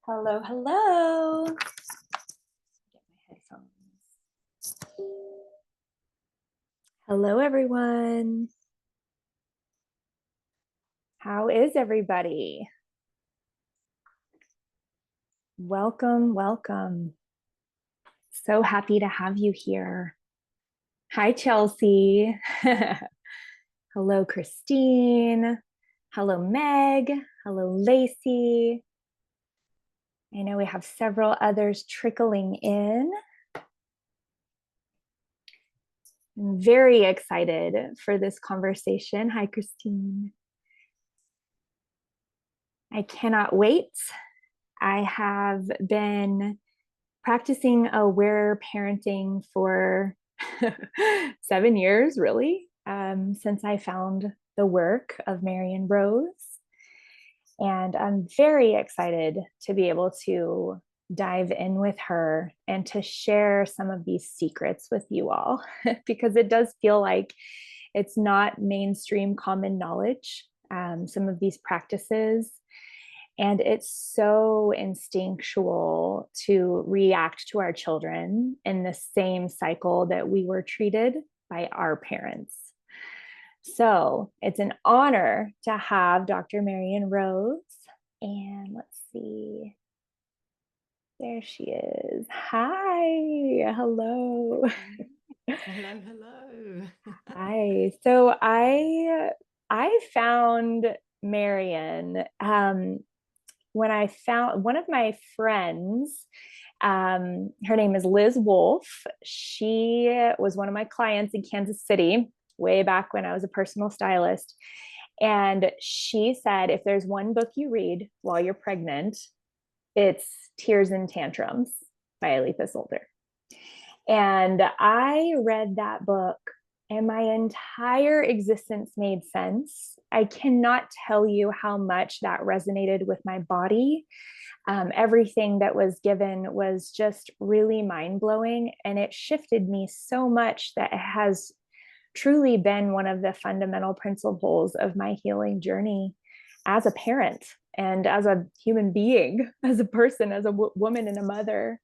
Hello, hello. Get my headphones. Hello, everyone. How is everybody? Welcome, welcome. So happy to have you here. Hi, Chelsea. Hello, Christine. Hello, Meg. Hello, Lacey. I know we have several others trickling in. I'm very excited for this conversation. Hi, Christine. I cannot wait. I have been practicing aware parenting for 7 years, really, since I found the work of Marion Rose. And I'm very excited to be able to dive in with her and to share some of these secrets with you all, because it does feel like it's not mainstream common knowledge, some of these practices. And it's so instinctual to react to our children in the same cycle that we were treated by our parents. So it's an honor to have Dr. Marion Rose. And let's see. There she is. Hi. Hello. Hello, hello. Hi. So I found Marion when I found one of my friends. Her name is Liz Wolf. She was one of my clients in Kansas City way back when I was a personal stylist. And she said, if there's one book you read while you're pregnant, it's Tears and Tantrums by Aletha Solder. And I read that book and my entire existence made sense. I cannot tell you how much that resonated with my body. Everything that was given was just really mind blowing. And it shifted me so much that it has truly been one of the fundamental principles of my healing journey as a parent and as a human being, as a person, as a woman and a mother.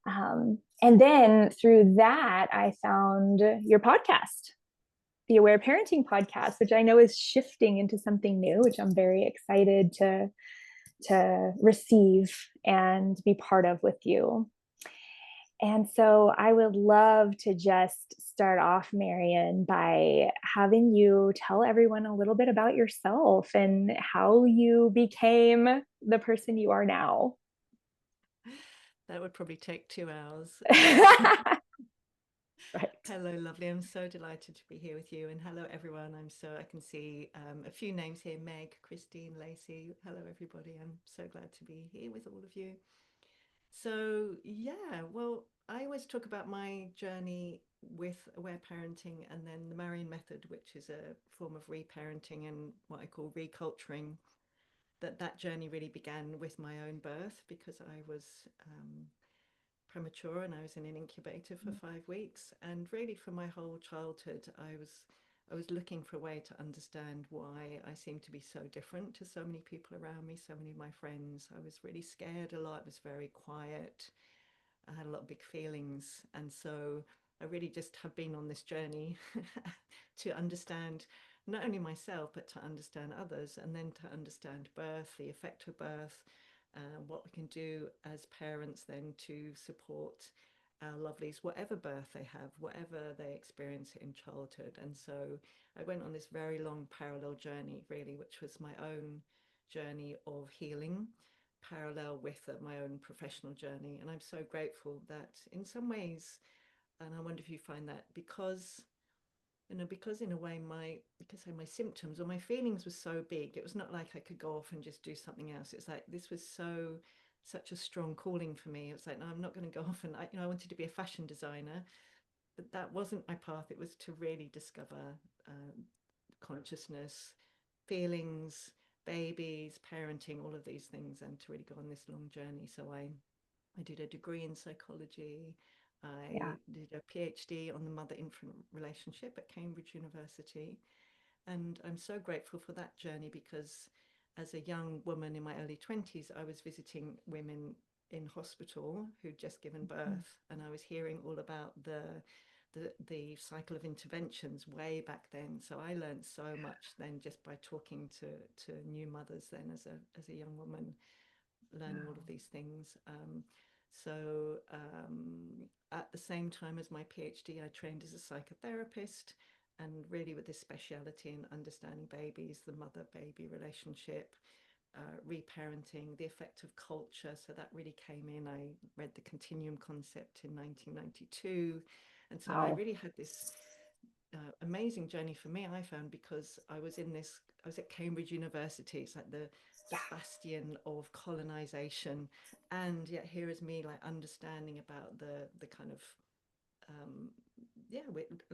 And then through that, I found your podcast, the Aware Parenting podcast, which I know is shifting into something new, which I'm very excited to receive and be part of with you. And so I would love to just start off, Marion, by having you tell everyone a little bit about yourself and how you became the person you are now. That would probably take 2 hours. Right. Hello, lovely. I'm so delighted to be here with you. And hello, everyone. I can see a few names here: Meg, Christine, Lacey. Hello, everybody. I'm so glad to be here with all of you. So, yeah, well, I always talk about my journey with aware parenting and then the Marion method, which is a form of reparenting and what I call reculturing. That journey really began with my own birth because I was premature and I was in an incubator for 5 weeks. And really, for my whole childhood, I was looking for a way to understand why I seemed to be so different to so many people around me, so many of my friends. I was really scared a lot. I was very quiet. I had a lot of big feelings, and so I really just have been on this journey to understand not only myself but to understand others, and then to understand birth, the effect of birth, what we can do as parents then to support our lovelies, whatever birth they have, whatever they experience in childhood. And so I went on this very long parallel journey, really, which was my own journey of healing, parallel with my own professional journey. And I'm so grateful that in some ways, and I wonder if you find that, because in a way my symptoms or my feelings were so big, it was not like I could go off and just do something else. It's like this was such a strong calling for me. It was like, no, I'm not going to go off and I wanted to be a fashion designer, but that wasn't my path. It was to really discover consciousness, feelings, babies, parenting, all of these things, and to really go on this long journey. So I did a degree in psychology. Yeah. I did a PhD on the mother-infant relationship at Cambridge University. And I'm so grateful for that journey because as a young woman in my early 20s, I was visiting women in hospital who'd just given birth, and I was hearing all about the cycle of interventions way back then. So I learned so much then just by talking to new mothers then as a young woman, learning all of these things. At the same time as my PhD, I trained as a psychotherapist, and really with this speciality in understanding babies, the mother-baby relationship, reparenting, the effect of culture. So that really came in. I read the continuum concept in 1992. And so I Wow. really had this amazing journey for me, I found, because I was at Cambridge University. It's like the bastion of colonization. And yet here is me like understanding about the kind of um, yeah,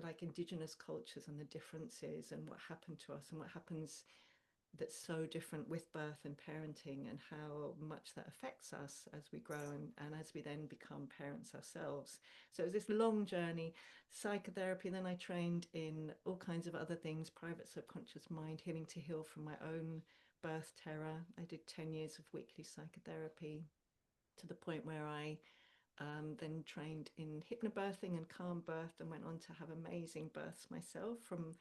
like indigenous cultures and the differences and what happened to us and what happens that's so different with birth and parenting, and how much that affects us as we grow and as we then become parents ourselves. So it was this long journey, psychotherapy. Then I trained in all kinds of other things, private subconscious mind healing to heal from my own birth terror. I did 10 years of weekly psychotherapy to the point where I then trained in hypnobirthing and calm birth, and went on to have amazing births myself from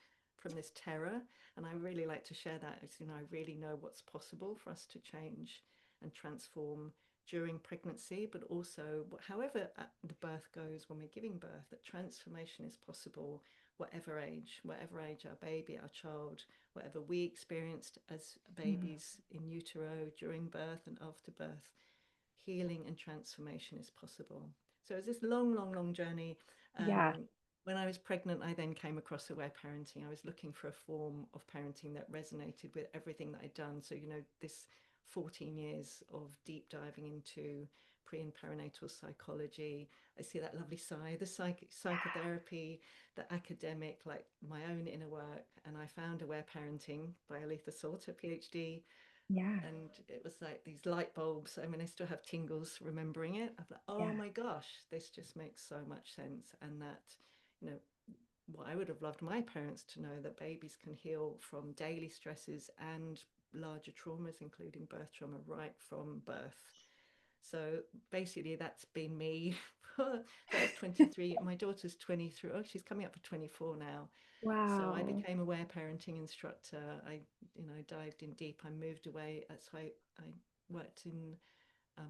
this terror. And I really like to share that, as you know, I really know what's possible for us to change and transform during pregnancy, but also however the birth goes when we're giving birth, that transformation is possible whatever age our baby, our child, whatever we experienced as babies in utero, during birth and after birth, healing and transformation is possible. So it's this long, long, long journey. Yeah. When I was pregnant, I then came across aware parenting. I was looking for a form of parenting that resonated with everything that I'd done. So, you know, this 14 years of deep diving into pre and perinatal psychology. I see that lovely side, the psychotherapy, the academic, like my own inner work. And I found Aware Parenting by Aletha Salter, PhD, Yeah. and it was like these light bulbs. I mean, I still have tingles remembering it. I'm like, oh Yeah. my gosh, this just makes so much sense. And that, you know, what I would have loved my parents to know, that babies can heal from daily stresses and larger traumas, including birth trauma, right from birth. So basically, that's been me. So I was 23. My daughter's 23. Oh, she's coming up for 24 now. So I Wow. became aware parenting instructor. I, you know, dived in deep. I moved away. So I worked in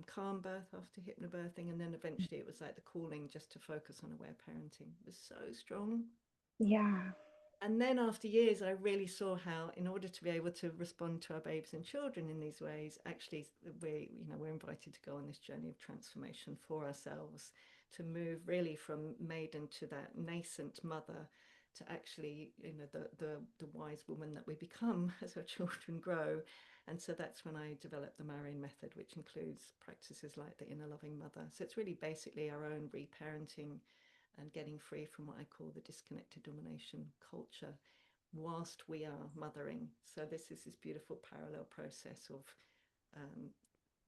calm birth after hypnobirthing, and then eventually it was like the calling just to focus on aware parenting. It was so strong. Yeah. And then after years, I really saw how, in order to be able to respond to our babies and children in these ways, actually we're invited to go on this journey of transformation for ourselves, to move really from maiden to that nascent mother, to actually, you know, the wise woman that we become as our children grow. And so that's when I developed the Marion method, which includes practices like the inner loving mother. So it's really basically our own reparenting and getting free from what I call the disconnected domination culture whilst we are mothering. So this is this beautiful parallel process of um,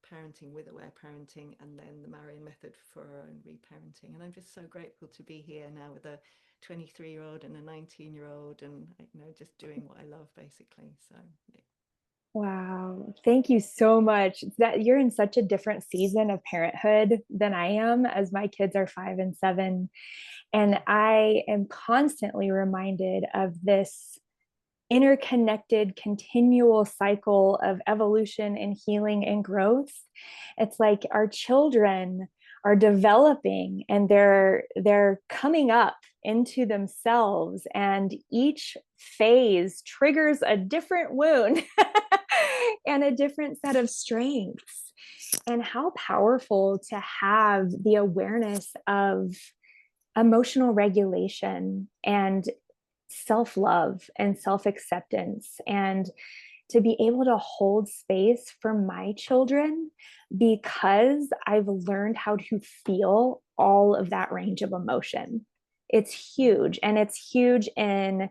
parenting with aware parenting, and then the Marion method for our own reparenting. And I'm just so grateful to be here now with a 23-year-old and a 19-year-old, and, you know, just doing what I love basically. So yeah. Wow. Thank you so much. That you're in such a different season of parenthood than I am, as my kids are 5 and 7. And I am constantly reminded of this interconnected, continual cycle of evolution and healing and growth. It's like our children are developing, and they're coming up into themselves, and each phase triggers a different wound and a different set of strengths. And how powerful to have the awareness of emotional regulation and self love and self acceptance, and to be able to hold space for my children, because I've learned how to feel all of that range of emotion. It's huge. And it's huge in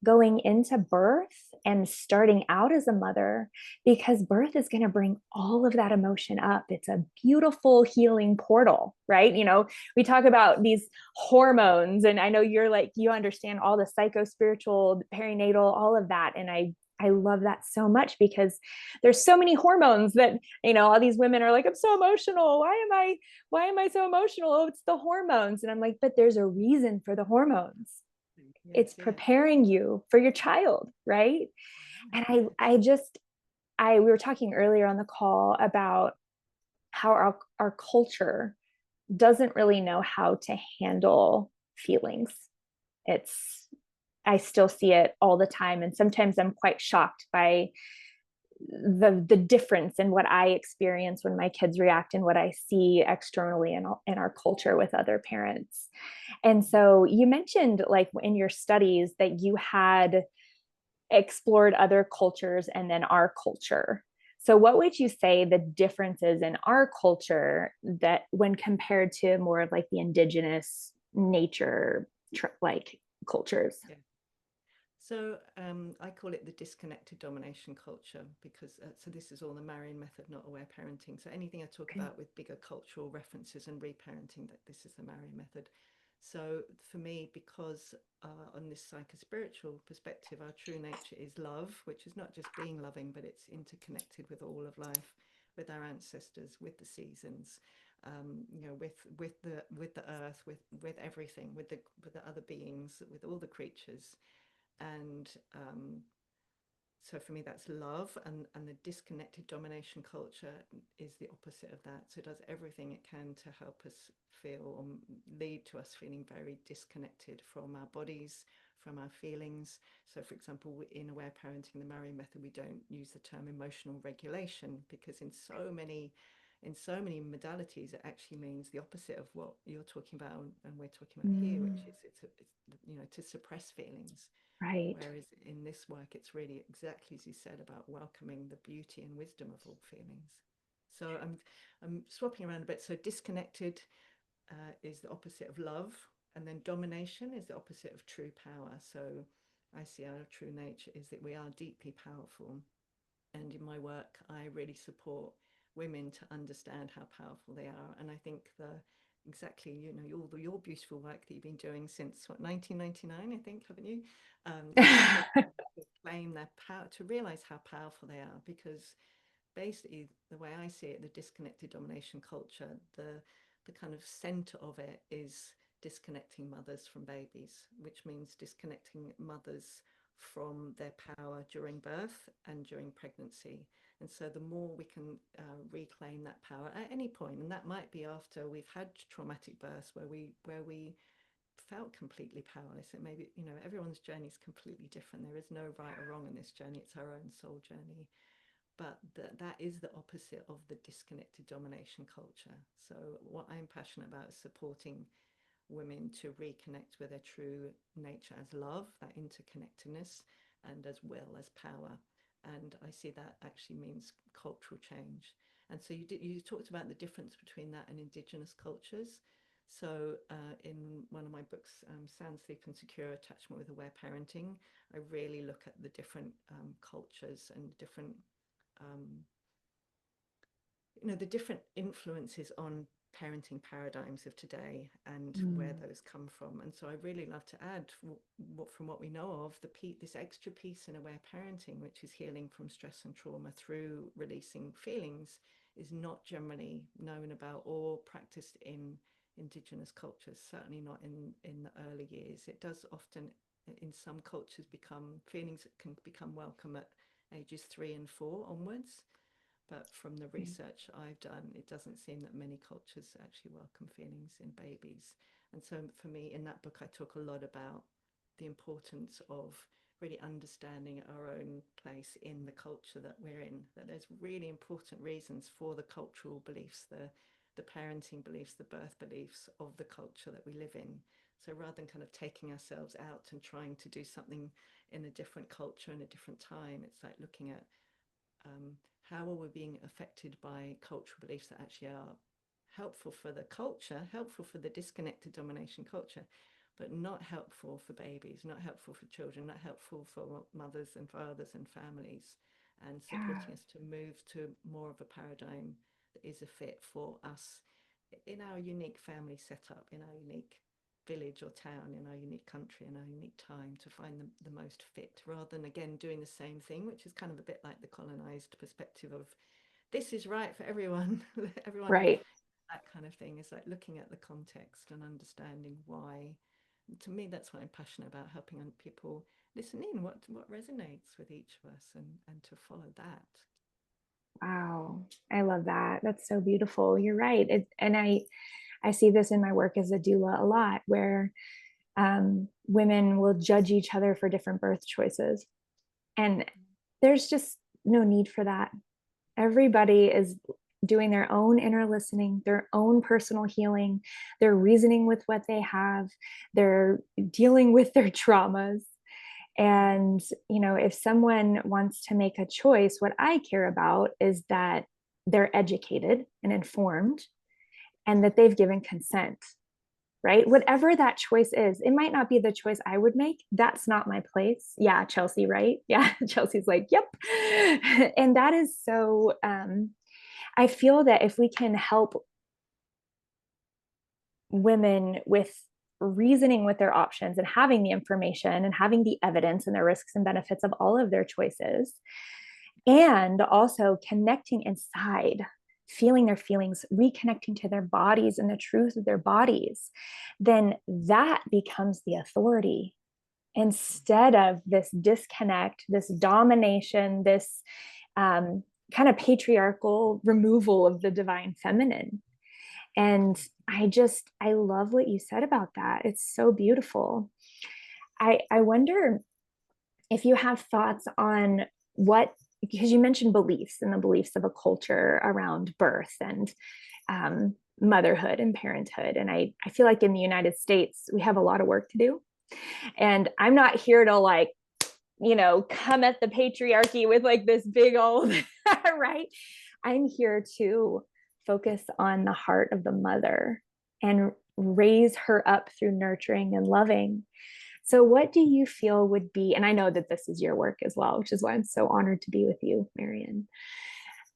going into birth and starting out as a mother, because birth is going to bring all of that emotion up. It's a beautiful healing portal, right? You know, we talk about these hormones, and I know you're like, you understand all the psycho spiritual, perinatal, all of that. And I I love that so much because there's so many hormones that, all these women are like, I'm so emotional. Why am I so emotional? Oh, it's the hormones. And I'm like, but there's a reason for the hormones. It's Yes, yeah. preparing you for your child, right? And Yeah. we were talking earlier on the call about how our culture doesn't really know how to handle feelings. It's I still see it all the time, and sometimes I'm quite shocked by the difference in what I experience when my kids react and what I see externally in our culture with other parents. And so you mentioned, like, in your studies that you had explored other cultures and then our culture. So what would you say the differences in our culture that when compared to more of like the indigenous nature like cultures? Yeah. So I call it the disconnected domination culture because so this is all the Marion method, not aware parenting. So anything I talk Okay. about with bigger cultural references and reparenting, that this is the Marion method. So for me, because on this psycho-spiritual perspective, our true nature is love, which is not just being loving, but it's interconnected with all of life, with our ancestors, with the seasons, with the earth, with everything, with the other beings, with all the creatures. And so for me, that's love, and the disconnected domination culture is the opposite of that. So it does everything it can to help us feel or lead to us feeling very disconnected from our bodies, from our feelings. So for example, in aware parenting, the Marion method, we don't use the term emotional regulation because in so many modalities, it actually means the opposite of what you're talking about and we're talking about here, which Mm, is to suppress feelings. right. Whereas in this work, it's really exactly as you said about welcoming the beauty and wisdom of all feelings. So I'm swapping around a bit. So disconnected is the opposite of love, and then domination is the opposite of true power. So I see our true nature is that we are deeply powerful, and in my work, I really support women to understand how powerful they are. And I think exactly, your beautiful work that you've been doing since what, 1999, I think, haven't you? To support women to claim their power, to realize how powerful they are, because basically the way I see it, the disconnected domination culture, the kind of center of it is disconnecting mothers from babies, which means disconnecting mothers from their power during birth and during pregnancy. And so the more we can reclaim that power at any point, and that might be after we've had traumatic births where we felt completely powerless. And maybe, everyone's journey is completely different. There is no right or wrong in this journey. It's our own soul journey. But that is the opposite of the disconnected domination culture. So what I'm passionate about is supporting women to reconnect with their true nature as love, that interconnectedness, and as will, as power. And I see that actually means cultural change. And so you talked about the difference between that and indigenous cultures. So in one of my books, Sound, Sleep and Secure Attachment with Aware Parenting, I really look at the different cultures and different um, the different influences on parenting paradigms of today and where Mm, those come from. And so I really love to add from what we know of this extra piece in aware parenting, which is healing from stress and trauma through releasing feelings, is not generally known about or practiced in indigenous cultures, certainly not in the early years. It does often in some cultures become feelings can become welcome at ages 3 and 4 onwards, but from the right. research I've done, it doesn't seem that many cultures actually welcome feelings in babies. And so for me, in that book, I talk a lot about the importance of really understanding our own place in the culture that we're in, that there's really important reasons for the cultural beliefs, the parenting beliefs, the birth beliefs of the culture that we live in. So rather than kind of taking ourselves out and trying to do something in a different culture in a different time, it's like looking at how are we being affected by cultural beliefs that actually are helpful for the culture, helpful for the disconnected domination culture, but not helpful for babies, not helpful for children, not helpful for mothers and fathers and families, and Yeah. supporting us to move to more of a paradigm that is a fit for us in our unique family setup, in our unique village or town, in our unique country, in our unique time, to find the most fit, rather than again doing the same thing, which is kind of a bit like the colonized perspective of this is right for everyone. Everyone, Right. that kind of thing is like looking at the context and understanding why. To me, that's what I'm passionate about, helping people listen in what resonates with each of us, and to follow that. Wow. I love that. That's so beautiful. You're right. And I see this in my work as a doula a lot, where women will judge each other for different birth choices. And there's just no need for that. Everybody is doing their own inner listening, their own personal healing. They're reasoning with what they have, they're dealing with their traumas. And, if someone wants to make a choice, what I care about is that they're educated and informed and that they've given consent, right? Whatever that choice is, it might not be the choice I would make. That's not my place. Yeah, Chelsea, right? Yeah, Chelsea's like, yep. And that is so, I feel that if we can help women with reasoning with their options and having the information and having the evidence and the risks and benefits of all of their choices, and also connecting inside, feeling their feelings, reconnecting to their bodies and the truth of their bodies, then that becomes the authority instead of this disconnect, this domination, this kind of patriarchal removal of the divine feminine. And I love what you said about that. It's so beautiful. I wonder if you have thoughts on what, because you mentioned beliefs and the beliefs of a culture around birth and motherhood and parenthood. And I feel like in the United States, we have a lot of work to do. And I'm not here to like, come at the patriarchy with like this big old, right? I'm here to focus on the heart of the mother and raise her up through nurturing and loving. So, what do you feel would be, and I know that this is your work as well, which is why I'm so honored to be with you, Marion.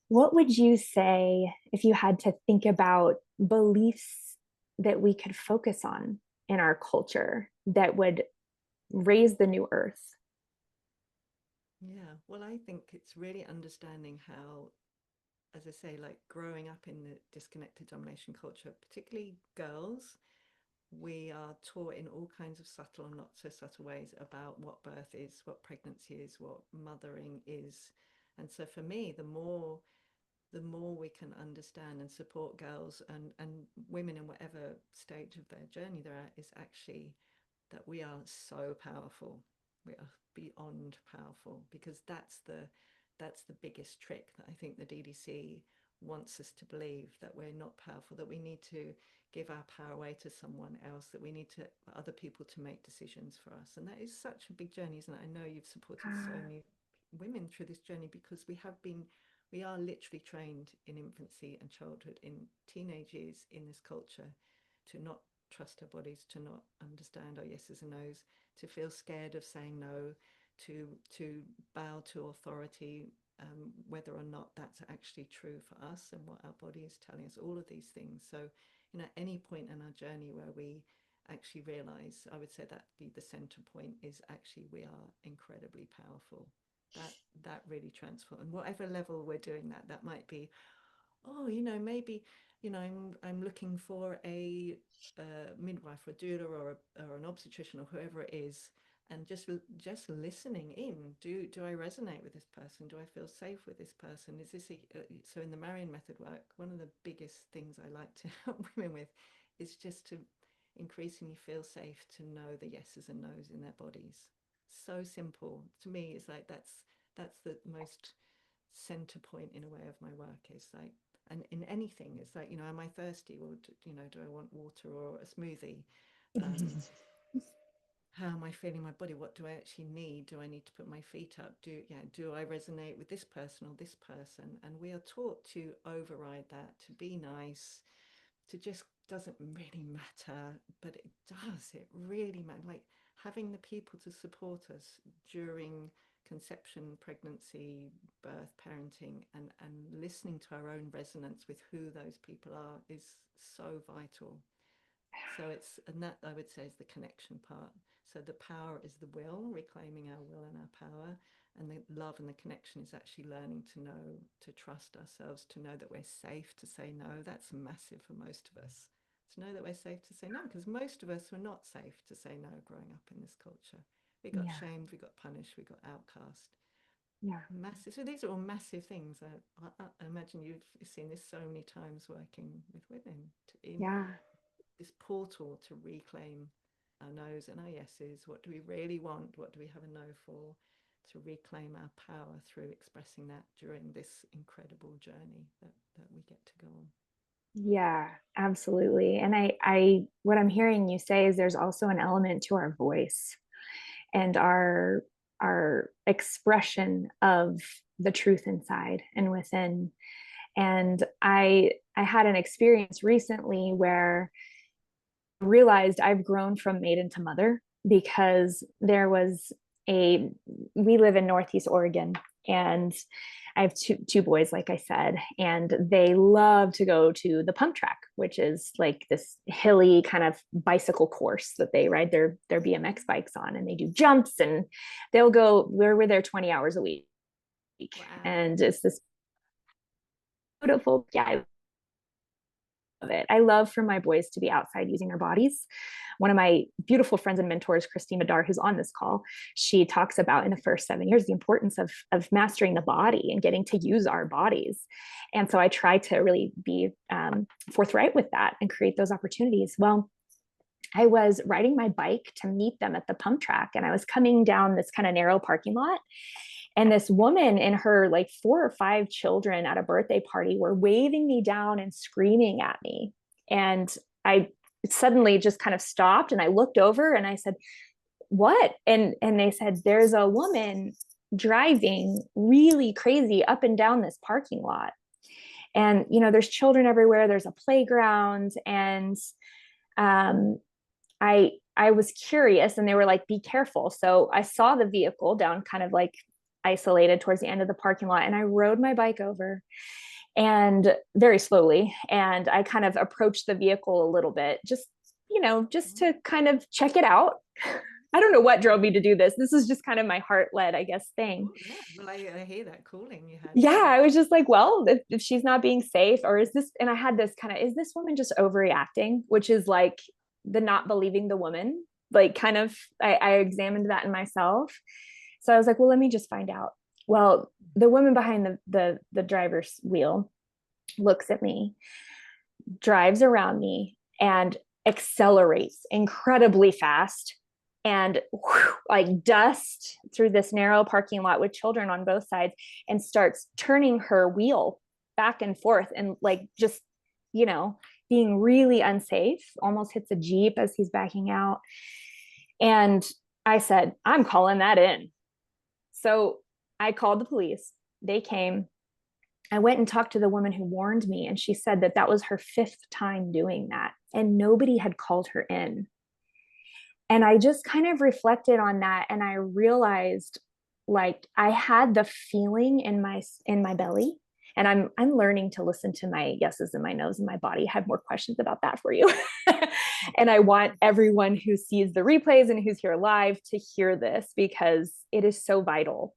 What would you say if you had to think about beliefs that we could focus on in our culture that would raise the new earth? Yeah, well, I think it's really understanding how, as I say, like growing up in the disconnected domination culture, particularly girls, we are taught in all kinds of subtle and not so subtle ways about what birth is, what pregnancy is, what mothering is. And so for me, the more we can understand and support girls and women in whatever stage of their journey they're at, is actually that we are so powerful. We are beyond powerful, because that's the biggest trick that I think the DDC wants us to believe, that we're not powerful, that we need to give our power away to someone else, that we need to other people to make decisions for us. And that is such a big journey, isn't it? I know you've supported so many women through this journey, because we are literally trained in infancy and childhood, in teenage years, in this culture, to not trust our bodies, to not understand our yeses and nos, to feel scared of saying no, to bow to authority, whether or not that's actually true for us and what our body is telling us, all of these things. So, at any point in our journey where we actually realize, I would say that the center point is actually we are incredibly powerful. That really transforms. And whatever level we're doing that might be, oh, maybe, I'm looking for a midwife or a doula, or an obstetrician, or whoever it is, and just listening in. Do I resonate with this person? Do I feel safe with this person? Is this so in the Marion method work, one of the biggest things I like to help women with is just to increasingly feel safe to know the yeses and nos in their bodies. So simple to me. It's like that's the most center point in a way of my work, is like, and in anything, it's like, am I thirsty, or do I want water or a smoothie? um how am I feeling my body? What do I actually need? Do I need to put my feet up? Do I resonate with this person or this person? And we are taught to override that, to be nice, to just doesn't really matter, but it does. It really matters. Like having the people to support us during conception, pregnancy, birth, parenting, and listening to our own resonance with who those people are is so vital. So and that I would say is the connection part. So the power is the will, reclaiming our will and our power. And the love and the connection is actually learning to know, to trust ourselves, to know that we're safe to say no. That's massive for most of us. To know that we're safe to say no, because most of us were not safe to say no growing up in this culture. We got Yeah. shamed, we got punished, we got outcast. Yeah. Massive. So these are all massive things. I imagine you've seen this so many times working with women in Yeah. this portal to reclaim our no's and our yeses. What do we really want? What do we have a no for? To reclaim our power through expressing that during this incredible journey that we get to go on. Yeah, absolutely. And what I'm hearing you say is there's also an element to our voice and our expression of the truth inside and within. And I had an experience recently where I realized I've grown from maiden to mother because there was we live in Northeast Oregon, and I have two boys, like I said, and they love to go to the pump track, which is like this hilly kind of bicycle course that they ride their BMX bikes on, and they do jumps, and they'll go. We're there 20 hours a week, Wow. and it's this beautiful. Yeah, of it. I love for my boys to be outside using their bodies. One of my beautiful friends and mentors, Christine Madar, who's on this call, she talks about in the first 7 years the importance of mastering the body and getting to use our bodies. And so I try to really be forthright with that and create those opportunities. Well, I was riding my bike to meet them at the pump track, and I was coming down this kind of narrow parking lot. And this woman and her like 4 or 5 children at a birthday party were waving me down and screaming at me. And I suddenly just kind of stopped, and I looked over and I said, "What?" And they said, "There's a woman driving really crazy up and down this parking lot. And, there's children everywhere. There's a playground." And um, I was curious, and they were like, "Be careful." So I saw the vehicle down kind of like isolated towards the end of the parking lot, and I rode my bike over, and very slowly, and I kind of approached the vehicle a little bit, just to kind of check it out. I don't know what drove me to do this. This is just kind of my heart led, I guess, thing. Oh, yeah. Well, I hear that calling you had. Yeah, I was just like, well, if she's not being safe, or is this, and I had this kind of, is this woman just overreacting, which is like the not believing the woman, like kind of, I examined that in myself. So I was like, well, let me just find out. Well, the woman behind the driver's wheel looks at me, drives around me, and accelerates incredibly fast, and like dust through this narrow parking lot with children on both sides, and starts turning her wheel back and forth, and like just, being really unsafe, almost hits a Jeep as he's backing out. And I said, "I'm calling that in." So I called the police. They came. I went and talked to the woman who warned me, and she said that that was her 5th time doing that, and nobody had called her in. And I just kind of reflected on that, and I realized, like, I had the feeling in my belly, and I'm learning to listen to my yeses and my nos in my body. I have more questions about that for you. And I want everyone who sees the replays and who's here live to hear this, because it is so vital.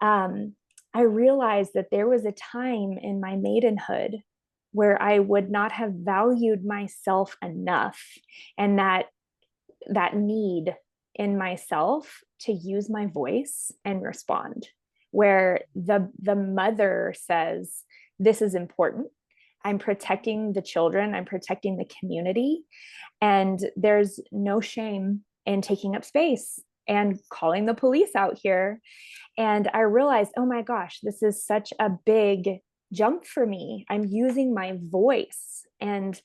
I realized that there was a time in my maidenhood where I would not have valued myself enough, and that need in myself to use my voice and respond, where the mother says, "This is important. I'm protecting the children, I'm protecting the community, and there's no shame in taking up space and calling the police out here." And I realized, oh my gosh, this is such a big jump for me. I'm using my voice. And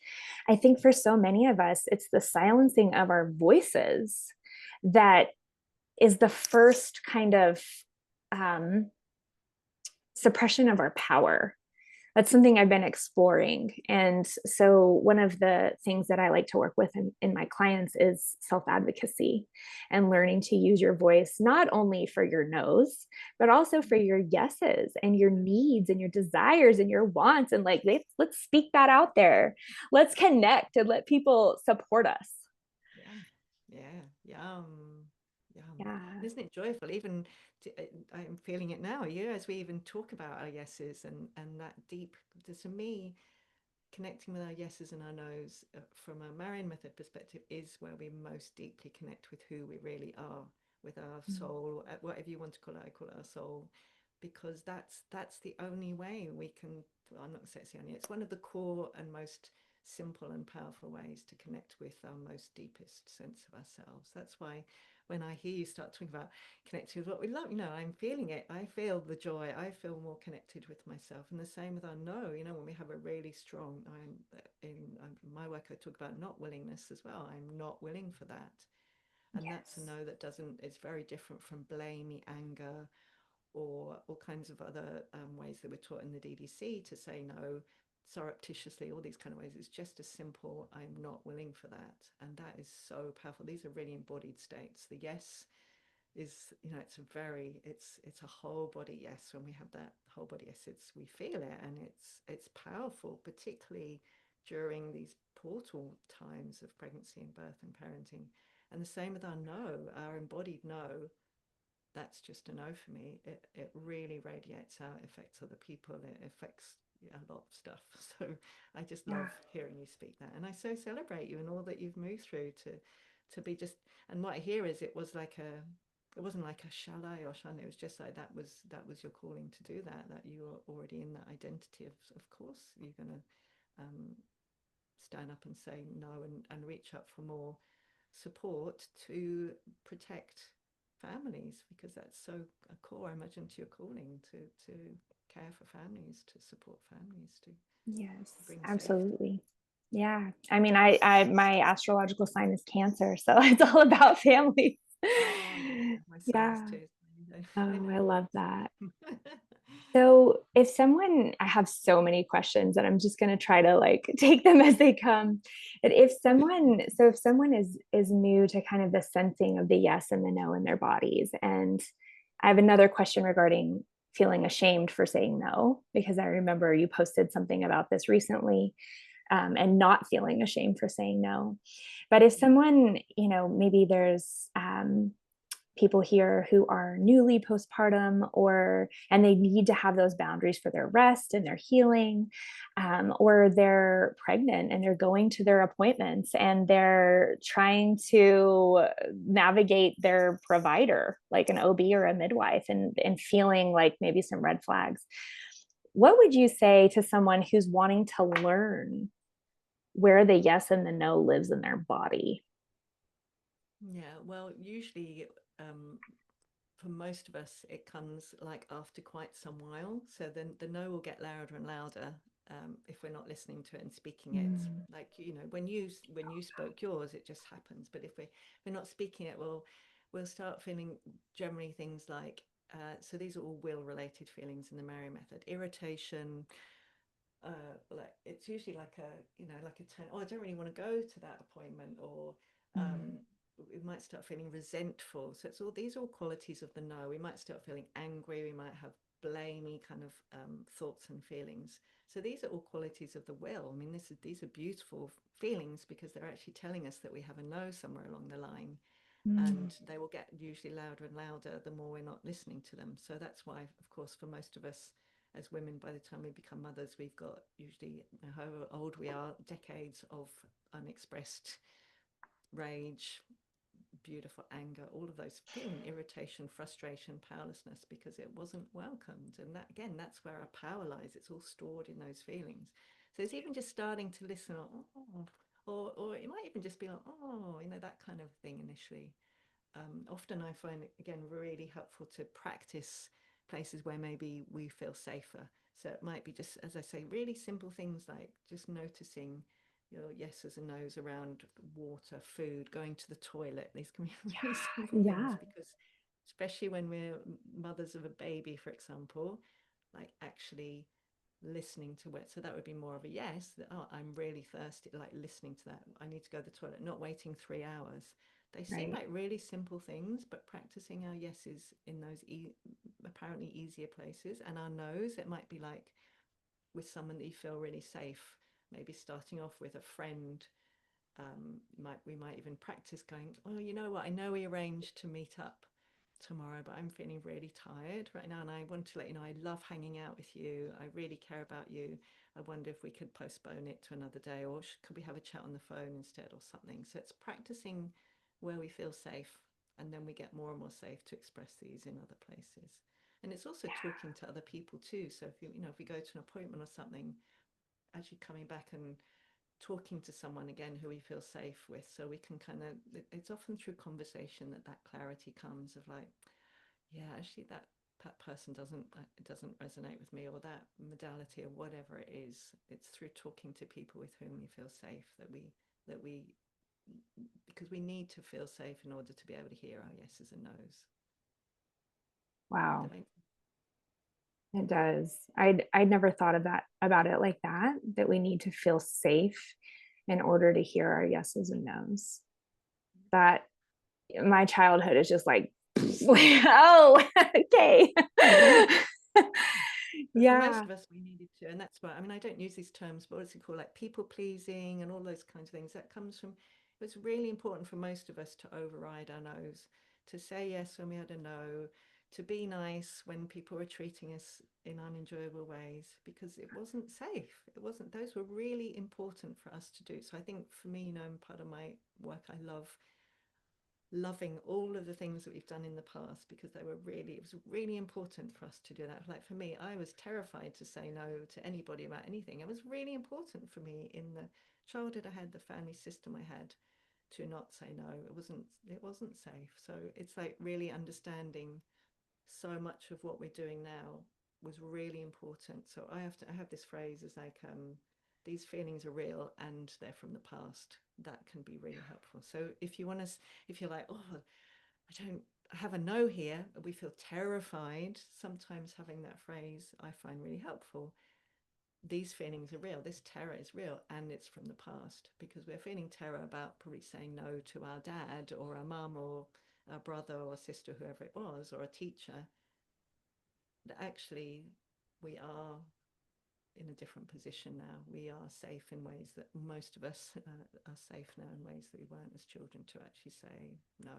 I think for so many of us, it's the silencing of our voices that is the first kind of suppression of our power. that's something I've been exploring. And so, one of the things that I like to work with in my clients is self advocacy and learning to use your voice, not only for your no's, but also for your yeses and your needs and your desires and your wants. And like, let's speak that out there. Let's connect and let people support us. Yeah, yeah, yum, yum. Yeah. Isn't it joyful? Even I'm feeling it now. You know, as we even talk about our yeses and that deep. To me, connecting with our yeses and our nos from a Marion method perspective is where we most deeply connect with who we really are, with our soul, whatever you want to call it. I call it our soul, because that's the only way we can. Well, I'm not going to say it's the only. It's one of the core and most simple and powerful ways to connect with our most deepest sense of ourselves. That's why when I hear you start talking about connecting with what we love, I'm feeling it. I feel the joy. I feel more connected with myself. And the same with our no, when we have a really strong, in my work, I talk about not willingness as well. I'm not willing for that. And that's a Yes. no that doesn't, it's very different from blamey, anger, or all kinds of other ways that we're taught in the DDC to say no surreptitiously, all these kind of ways. It's just a simple, I'm not willing for that. And that is so powerful. These are really embodied states. The yes is, it's a whole body yes. When we have that whole body yes, we feel it, and it's powerful, particularly during these portal times of pregnancy and birth and parenting. And the same with our no, our embodied no. That's just a no for me. It really radiates out, affects other people, it affects a lot of stuff. So I just Yeah. love hearing you speak that, and I so celebrate you and all that you've moved through to be just. And what I hear is it wasn't like a shall I or shan't. It was just like that was your calling to do that. That you were already in that identity of course you're gonna um, stand up and say no, and reach up for more support to protect families, because that's so a core, I imagine, to your calling to care for families, to support families, to Yes, bring safety. absolutely. Yeah. I mean, I my astrological sign is Cancer, so it's all about family. Oh yeah, my son's Yeah. too. I Oh, know I what love that. it's. So, if someone, I have so many questions and I'm just going to try to like take them as they come. But if someone is new to kind of the sensing of the yes and the no in their bodies, and I have another question regarding feeling ashamed for saying no, because I remember you posted something about this recently, and not feeling ashamed for saying no. But if someone, maybe there's people here who are newly postpartum, and they need to have those boundaries for their rest and their healing, or they're pregnant and they're going to their appointments and they're trying to navigate their provider like an OB or a midwife, and feeling like maybe some red flags. What would you say to someone who's wanting to learn where the yes and the no lives in their body? Yeah, well, usually for most of us, it comes like after quite some while. So then the no will get louder and louder if we're not listening to it and speaking it. Mm. Like when you spoke yours, it just happens. But if we're not speaking it, we'll start feeling generally things like. So these are all will related feelings in the Mary method: irritation, like it's usually like like a turn. Oh, I don't really want to go to that appointment, or Mm. we might start feeling resentful. So these are all qualities of the no. We might start feeling angry. We might have blamey kind of thoughts and feelings. So these are all qualities of the will. I mean, these are beautiful feelings because they're actually telling us that we have a no somewhere along the line, Mm. and they will get usually louder and louder the more we're not listening to them. So that's why, of course, for most of us as women, by the time we become mothers, we've got usually, however old we are, decades of unexpressed rage, beautiful anger, all of those feeling, irritation, frustration, powerlessness, because it wasn't welcomed. And that, again, that's where our power lies. It's all stored in those feelings. So it's even just starting to listen, or it might even just be like, oh, that kind of thing initially. Often I find it, again, really helpful to practice places where maybe we feel safer. So it might be just, as I say, really simple things like just noticing your yeses and nos around water, food, going to the toilet. These can be really simple things Yeah. because, especially when we're mothers of a baby, for example, like actually listening to it. So that would be more of a yes, that, oh, I'm really thirsty, like listening to that. I need to go to the toilet, not waiting 3 hours. They seem Right. like really simple things, but practicing our yeses in those apparently easier places, and our no's, it might be like with someone that you feel really safe, maybe starting off with a friend. We might even practice going, oh, you know what, I know we arranged to meet up tomorrow, but I'm feeling really tired right now, and I want to let you know I love hanging out with you. I really care about you. I wonder if we could postpone it to another day, or could we have a chat on the phone instead, or something. So it's practicing where we feel safe, and then we get more and more safe to express these in other places. And it's also talking to other people too. So if if we go to an appointment or something, actually coming back and talking to someone again who we feel safe with, so we can kind of, it's often through conversation that that clarity comes of like, yeah, actually that person doesn't resonate with me, or that modality, or whatever it is. It's through talking to people with whom we feel safe that we because we need to feel safe in order to be able to hear our yeses and nos. Wow. That makes It does. I'd never thought of that about it like that, that we need to feel safe in order to hear our yeses and nos. That my childhood is just like, oh, okay. But for Yeah. most of us, we needed to, and that's why, I mean, I don't use these terms, but what's it called, like people pleasing and all those kinds of things. That comes from, it was really important for most of us to override our no's, to say yes when we had a no, to be nice when people were treating us in unenjoyable ways, because it wasn't safe. It wasn't, those were really important for us to do. So I think for me, part of my work, I love loving all of the things that we've done in the past, because it was really important for us to do that. Like for me, I was terrified to say no to anybody about anything. It was really important for me in the childhood I had, the family system I had, to not say no. It wasn't safe. So it's like really understanding so much of what we're doing now was really important. So I have this phrase is like, these feelings are real and they're from the past. That can be really helpful. So if you're like, oh, I have a no here, we feel terrified. Sometimes having that phrase I find really helpful. These feelings are real. This terror is real, and it's from the past, because we're feeling terror about probably saying no to our dad or our mum or our brother or sister, whoever it was, or a teacher. That actually we are in a different position now. We are safe in ways that most of us are safe now, in ways that we weren't as children, to actually say no.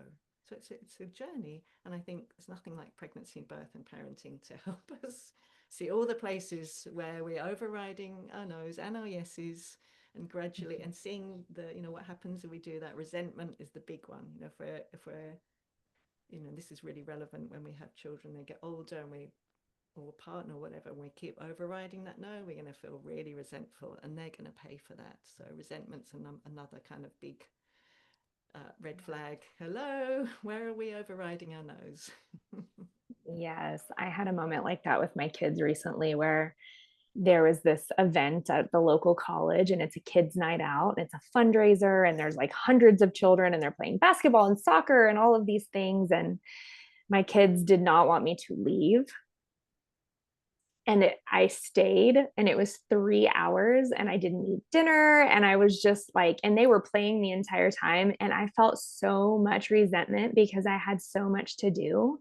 So it's a journey, and I think there's nothing like pregnancy and birth and parenting to help us see all the places where we're overriding our no's and our yeses, and gradually, and seeing what happens if we do that. Resentment is the big one. If we're this is really relevant when we have children. They get older, and we or partner or whatever, and we keep overriding that no, we're going to feel really resentful, and they're going to pay for that. So resentment's another kind of big red flag. Hello, where are we overriding our no's? Yes. I had a moment like that with my kids recently where there was this event at the local college, and it's a kids night out. It's a fundraiser, and there's like hundreds of children, and they're playing basketball and soccer and all of these things. And my kids did not want me to leave. And I stayed, and it was 3 hours, and I didn't eat dinner. And I was just like, and they were playing the entire time. And I felt so much resentment because I had so much to do.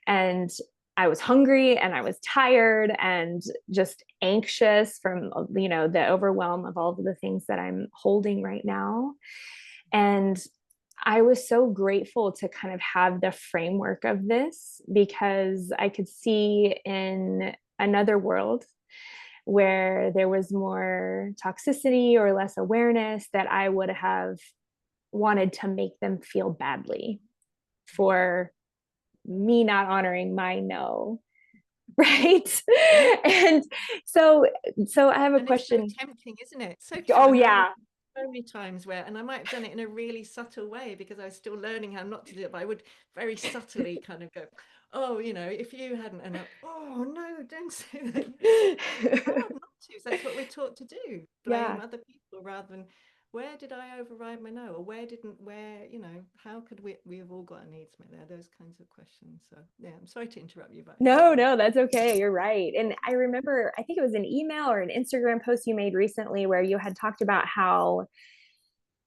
And I was hungry, and I was tired, and just anxious from, the overwhelm of all of the things that I'm holding right now. And I was so grateful to kind of have the framework of this, because I could see in another world where there was more toxicity or less awareness, that I would have wanted to make them feel badly for me not honoring my no. Right. And so I have a And it's so question. tempting, isn't it? So Oh I know I've yeah. so many times where, and I might have done it in a really subtle way because I was still learning how not to do it, but I would very subtly kind of go, oh, if you hadn't, and oh no, don't say that. It's hard not to. So that's what we're taught to do. Yeah. Blame other people rather than where did I override my no, or where, how could we have all got our needs met there? Those kinds of questions. So yeah, I'm sorry to interrupt you, but I No, think no, that's okay. You're right. And I remember, I think it was an email or an Instagram post you made recently where you had talked about how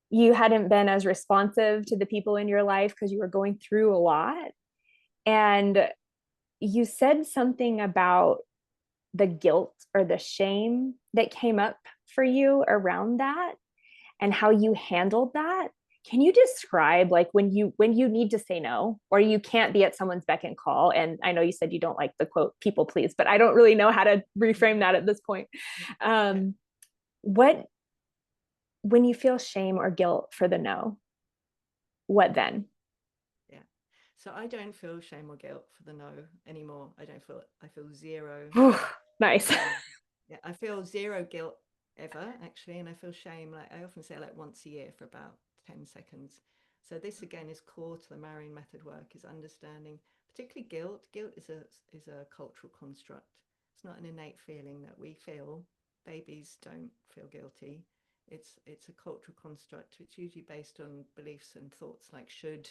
you hadn't been as responsive to the people in your life because you were going through a lot. And you said something about the guilt or the shame that came up for you around that and how you handled that. Can you describe like when you need to say no or you can't be at someone's beck and call? And I know you said you don't like the quote people please, but I don't really know how to reframe that at this point. yeah, um what when you feel shame or guilt for the no, what then? yeah. So I don't feel shame or guilt for the no anymore. I feel zero Nice. shame. Yeah, I feel zero guilt ever actually, and I feel shame like I often say like once a year for about 10 seconds. So this again is core to the Marion method work, is understanding particularly guilt. Guilt is a cultural construct. It's not an innate feeling that we feel. Babies don't feel guilty. It's a cultural construct. It's usually based on beliefs and thoughts like should,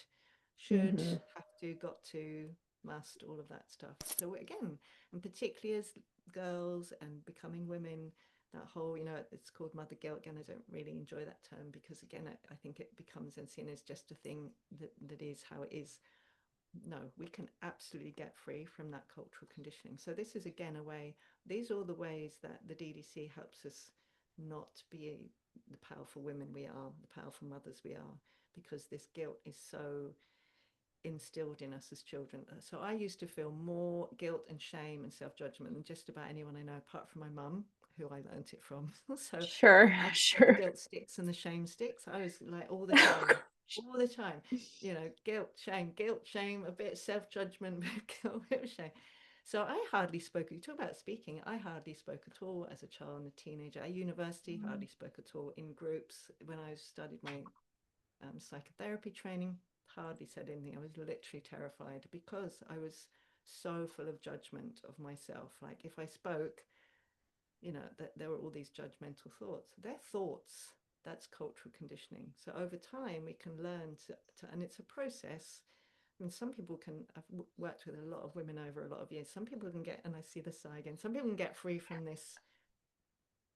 Mm-hmm. have to, got to, must, all of that stuff. So again, and particularly as girls and becoming women, that whole, it's called mother guilt. Again, I don't really enjoy that term because again, I think it becomes and seen as just a thing that is how it is. No, we can absolutely get free from that cultural conditioning. So this is again a way, these are all the ways that the DDC helps us not be the powerful women we are, the powerful mothers we are, because this guilt is so instilled in us as children. So I used to feel more guilt and shame and self-judgment than just about anyone I know, apart from my mum, who I learnt it from. So Sure, I had the sure. guilt sticks and the shame sticks. I was like all the time, guilt, shame, a bit of self-judgment, a bit of shame. So I hardly spoke. You talk about speaking. I hardly spoke at all as a child and a teenager. At university, hardly spoke at all in groups. When I studied my psychotherapy training, hardly said anything. I was literally terrified because I was so full of judgment of myself. Like if I spoke, that there were all these judgmental thoughts. They're thoughts. That's cultural conditioning. So over time, we can learn and it's a process. I mean, some people can, I've worked with a lot of women over a lot of years. Some people can get, and I see the sigh again, some people can get free from this.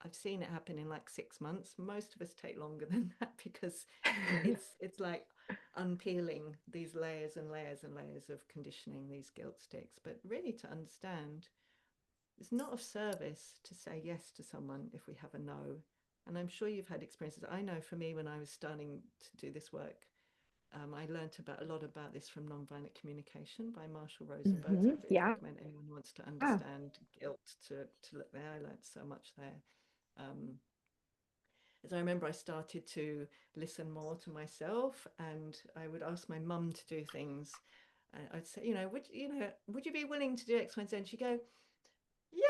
I've seen it happen in like 6 months. Most of us take longer than that because it's like unpeeling these layers and layers and layers of conditioning, these guilt sticks. But really to understand, it's not of service to say yes to someone if we have a no. And I'm sure you've had experiences. I know for me, when I was starting to do this work, I learned about a lot about this from Nonviolent Communication by Marshall Rosenberg. So Mm-hmm. I really Yeah. recommend anyone who wants to understand guilt to look there. I learned so much there. Um, as I remember, I started to listen more to myself, and I would ask my mum to do things. I'd say, would you be willing to do X, Y, and Z? And she'd go, yeah,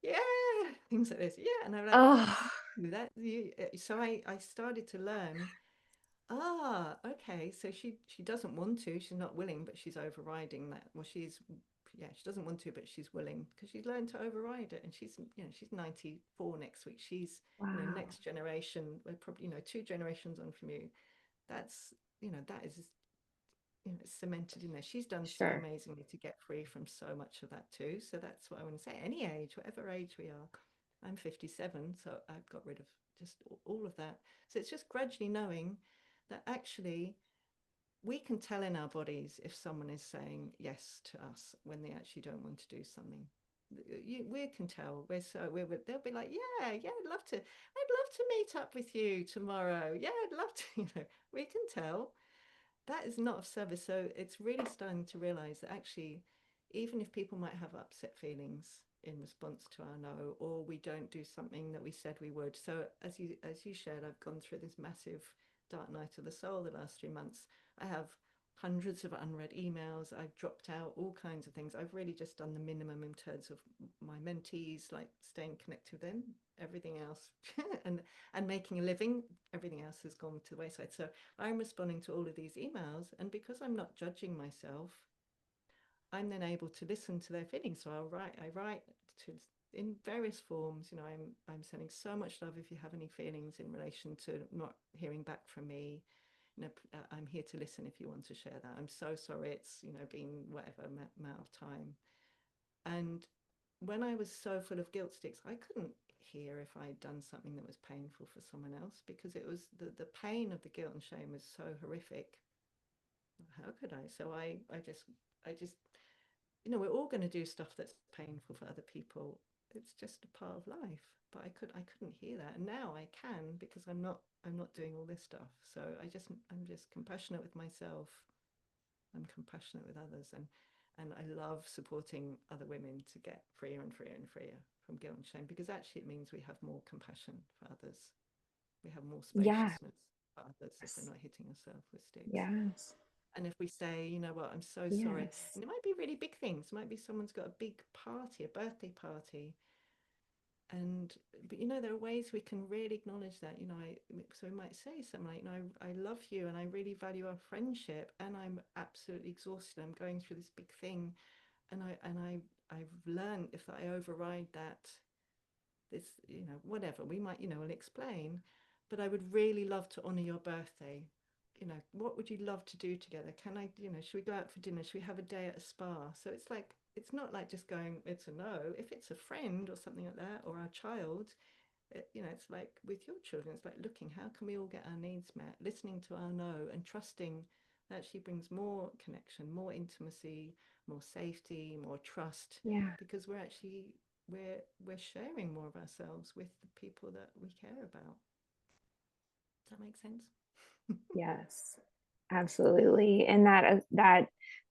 yeah, things like this, yeah. And I'm like, oh, Oh, that you. So I started to learn. Okay. So she doesn't want to. She's not willing, but she's overriding that. Well, yeah, she doesn't want to, but she's willing because she's learned to override it. And she's 94 next week. She's wow. next generation. We're probably 2 generations on from you. That's that is it's cemented in there. She's done so Sure. amazingly to get free from so much of that too. So that's what I want to say. Any age, whatever age we are. I'm 57, so I've got rid of just all of that. So it's just gradually knowing that actually we can tell in our bodies if someone is saying yes to us when they actually don't want to do something. We can tell. They'll be like, yeah, yeah, I'd love to meet up with you tomorrow. Yeah, I'd love to. We can tell that is not of service. So it's really starting to realize that actually, even if people might have upset feelings in response to our no, or we don't do something that we said we would. So as you shared, I've gone through this massive dark night of the soul the last 3 months. I have hundreds of unread emails. I've dropped out all kinds of things. I've really just done the minimum in terms of my mentees, like staying connected with them. Everything else, and making a living, everything else has gone to the wayside. So I'm responding to all of these emails, and because I'm not judging myself, I'm then able to listen to their feelings. So I write to in various forms. You know, I'm sending so much love. If you have any feelings in relation to not hearing back from me, you know, I'm here to listen if you want to share that. I'm so sorry it's, you know, been whatever amount of time. And when I was so full of guilt sticks, I couldn't hear if I'd done something that was painful for someone else, because it was the pain of the guilt and shame was so horrific. How could I? So I just, you know, we're all going to do stuff that's painful for other people. It's just a part of life. But I couldn't hear that, and now I can, because I'm not doing all this stuff. So I'm just compassionate with myself. I'm compassionate with others, and I love supporting other women to get freer and freer and freer from guilt and shame, because actually it means we have more compassion for others. We have more Yeah. spaciousness for others if we're not hitting ourselves with sticks. Yes. And if we say, you know what, I'm so sorry, Yes. and it might be really big things. It might be someone's got a big party, a birthday party, and but you know, there are ways we can really acknowledge that. You know, so we might say something like, you know, I love you and I really value our friendship, and I'm absolutely exhausted. I'm going through this big thing, and I've learned, if I override that, this, you know, whatever we might, you know, will explain, but I would really love to honor your birthday. You know, what would you love to do together? Can I, you know, should we go out for dinner? Should we have a day at a spa? So it's like, it's not like just going, it's a no. If it's a friend or something like that, or our child, you know, it's like with your children, it's like looking, how can we all get our needs met, listening to our no, and trusting that actually brings more connection, more intimacy, more safety, more trust, Yeah. because we're actually, we're sharing more of ourselves with the people that we care about. Does that make sense? Yes. Absolutely. And that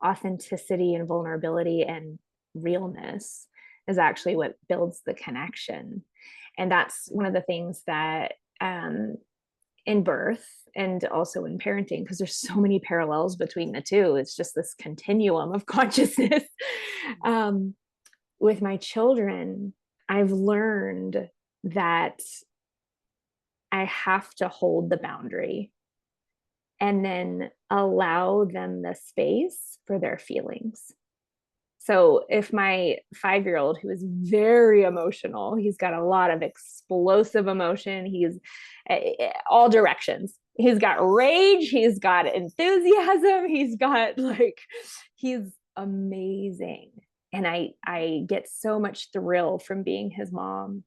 authenticity and vulnerability and realness is actually what builds the connection. And that's one of the things that in birth and also in parenting, because there's so many parallels between the two. It's just this continuum of consciousness. um, with my children, I've learned that I have to hold the boundary and then allow them the space for their feelings. So if my 5-year-old, who is very emotional, he's got a lot of explosive emotion, he's all directions. He's got rage, he's got enthusiasm, he's got like, he's amazing. And I get so much thrill from being his mom.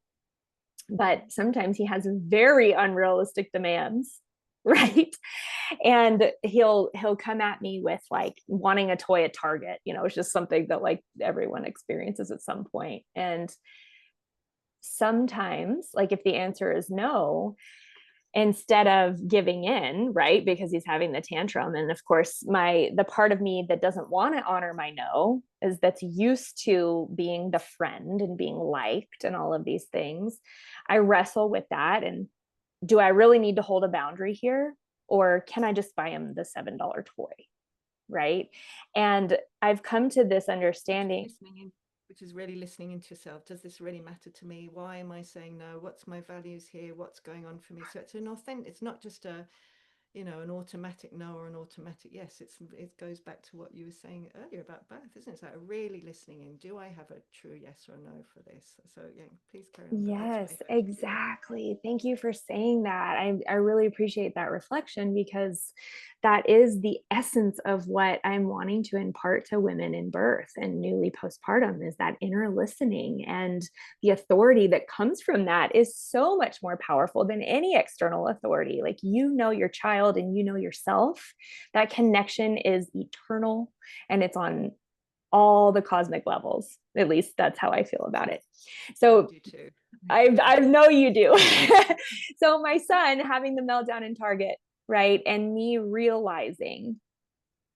But sometimes he has very unrealistic demands, right? And he'll come at me with like wanting a toy at Target. You know, it's just something that like everyone experiences at some point. And sometimes, like if the answer is no, instead of giving in, right, because he's having the tantrum, and of course the part of me that doesn't want to honor my no, is that's used to being the friend and being liked and all of these things. I wrestle with that, and do I really need to hold a boundary here, or can I just buy him the $7 toy, right? And I've come to this understanding. Which is really listening into yourself. Does this really matter to me? Why am I saying no? What's my values here? What's going on for me? So it's an authentic, it's not just a, you know, an automatic no or an automatic yes. It goes back to what you were saying earlier about both, isn't it? It's like really listening in. Do I have a true yes or no for this? So yeah, please carry on. But that's Yes, perfect. exactly. Thank you for saying that. I really appreciate that reflection, because that is the essence of what I'm wanting to impart to women in birth and newly postpartum, is that inner listening, and the authority that comes from that is so much more powerful than any external authority. Like, you know your child and you know yourself. That connection is eternal, and it's on all the cosmic levels. At least that's how I feel about it. I So do too. I know you do. So my son having the meltdown in Target, right? And me realizing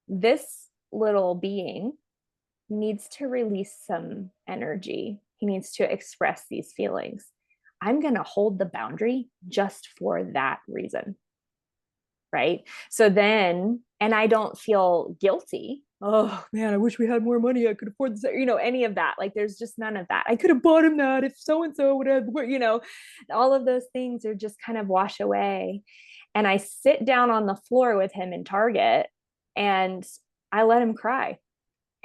this little being needs to release some energy. He needs to express these feelings. I'm going to hold the boundary just for that reason. Right. So then, and I don't feel guilty. Oh man, I wish we had more money. I could afford this, you know, any of that. Like, there's just none of that. I could have bought him that if so and so would have, you know, all of those things are just kind of wash away. And I sit down on the floor with him in Target, and I let him cry.